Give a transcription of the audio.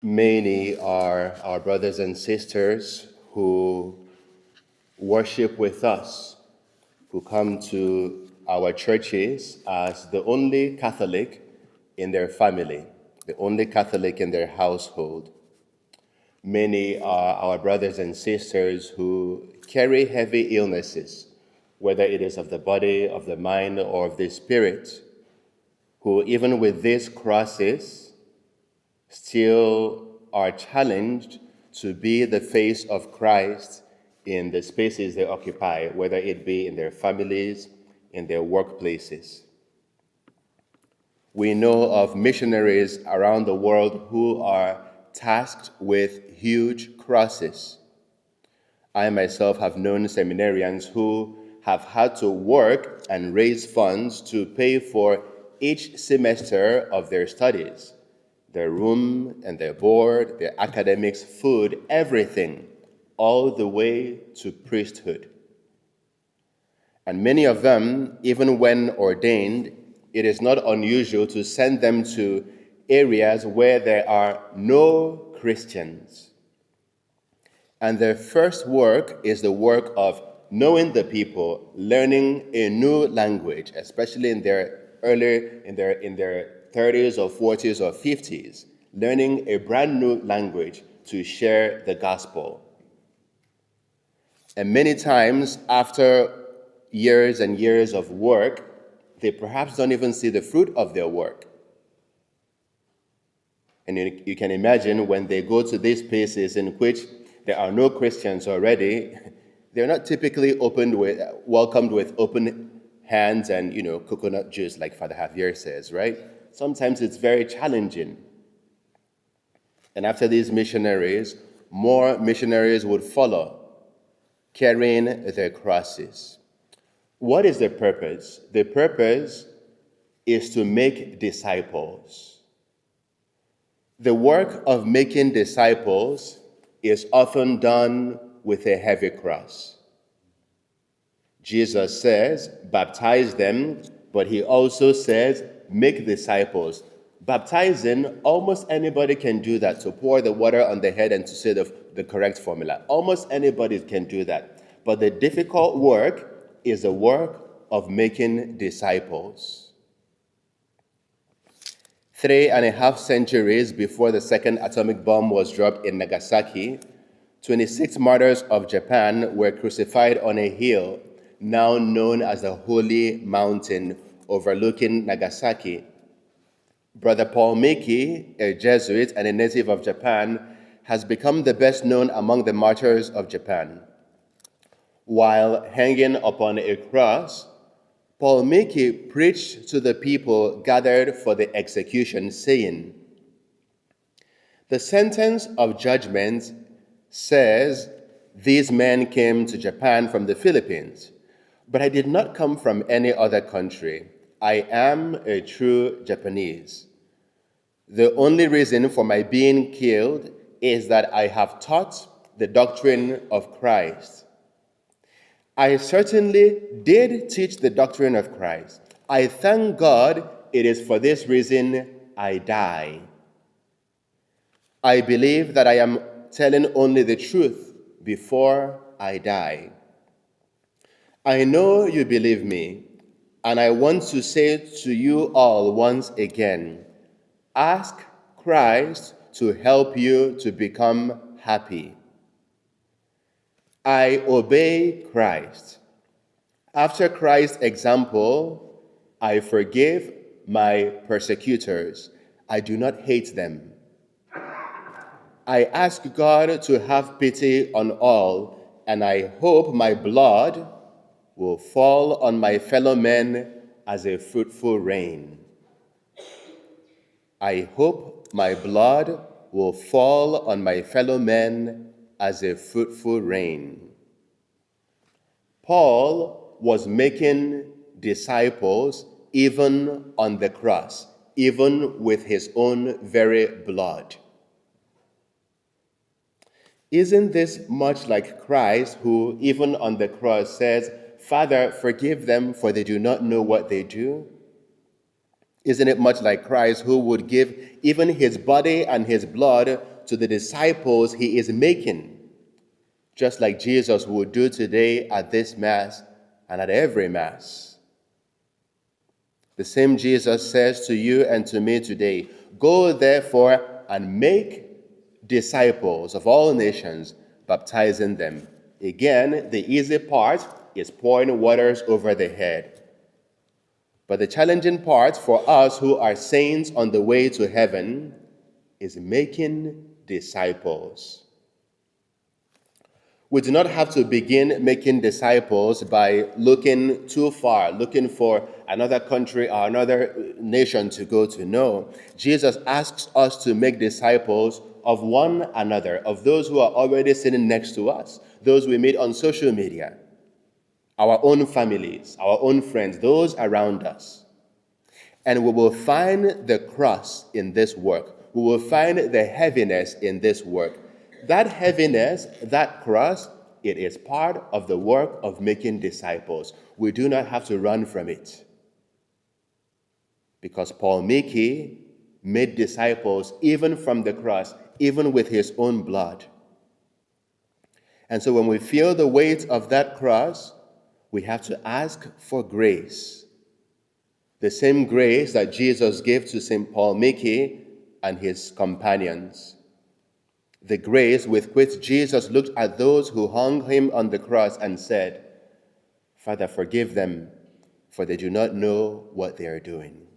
Many are our brothers and sisters who worship with us, who come to our churches as the only Catholic in their family, the only Catholic in their household. Many are our brothers and sisters who carry heavy illnesses, whether it is of the body, of the mind, or of the spirit, who even with these crosses still are challenged to be the face of Christ in the spaces they occupy, whether it be in their families, in their workplaces. We know of missionaries around the world who are tasked with huge crosses. I myself have known seminarians who have had to work and raise funds to pay for each semester of their studies, their room and their board, their academics, food, everything, all the way to priesthood. And many of them, even when ordained, it is not unusual to send them to areas where there are no Christians. And their first work is the work of knowing the people, learning a new language, especially in their 30s or 40s or 50s, learning a brand new language to share the gospel. And many times after years and years of work, they perhaps don't even see the fruit of their work. And you can imagine when they go to these places in which there are no Christians already, they're not typically welcomed with open hands and, coconut juice like Father Javier says, right? Sometimes it's very challenging. And after these missionaries, more missionaries would follow, carrying their crosses. What is the purpose? The purpose is to make disciples. The work of making disciples is often done with a heavy cross. Jesus says, baptize them, but he also says, make disciples. Baptizing, almost anybody can do that, to pour the water on the head and to say the correct formula. Almost anybody can do that. But the difficult work is the work of making disciples. 3.5 centuries before the second atomic bomb was dropped in Nagasaki, 26 martyrs of Japan were crucified on a hill now known as the Holy Mountain overlooking Nagasaki. Brother Paul Miki, a Jesuit and a native of Japan, has become the best known among the martyrs of Japan. While hanging upon a cross, Paul Miki preached to the people gathered for the execution, saying, "The sentence of judgment says, these men came to Japan from the Philippines, but I did not come from any other country. I am a true Japanese. The only reason for my being killed is that I have taught the doctrine of Christ. I certainly did teach the doctrine of Christ. I thank God it is for this reason I die. I believe that I am telling only the truth before I die. I know you believe me, and I want to say to you all once again, ask Christ to help you to become happy. I obey Christ. After Christ's example, I forgive my persecutors. I do not hate them. I ask God to have pity on all, and I hope my blood will fall on my fellow men as a fruitful rain. I hope my blood will fall on my fellow men as a fruitful rain." Paul was making disciples even on the cross, even with his own very blood. Isn't this much like Christ, who even on the cross says, "Father, forgive them, for they do not know what they do"? Isn't it much like Christ, who would give even his body and his blood to the disciples he is making, just like Jesus would do today at this Mass and at every Mass. The same Jesus says to you and to me today, "Go therefore and make disciples of all nations, baptizing them." Again, the easy part is pouring waters over the head. But the challenging part for us who are saints on the way to heaven is making disciples. We do not have to begin making disciples by looking too far, looking for another country or another nation to go to. No, Jesus asks us to make disciples of one another, of those who are already sitting next to us, those we meet on social media, our own families, our own friends, those around us. And we will find the cross in this work. We will find the heaviness in this work. That heaviness, that cross, it is part of the work of making disciples. We do not have to run from it. Because Miki made disciples even from the cross, even with his own blood. And so when we feel the weight of that cross, we have to ask for grace. The same grace that Jesus gave to St. Miki and his companions. The grace with which Jesus looked at those who hung him on the cross and said, "Father, forgive them, for they do not know what they are doing."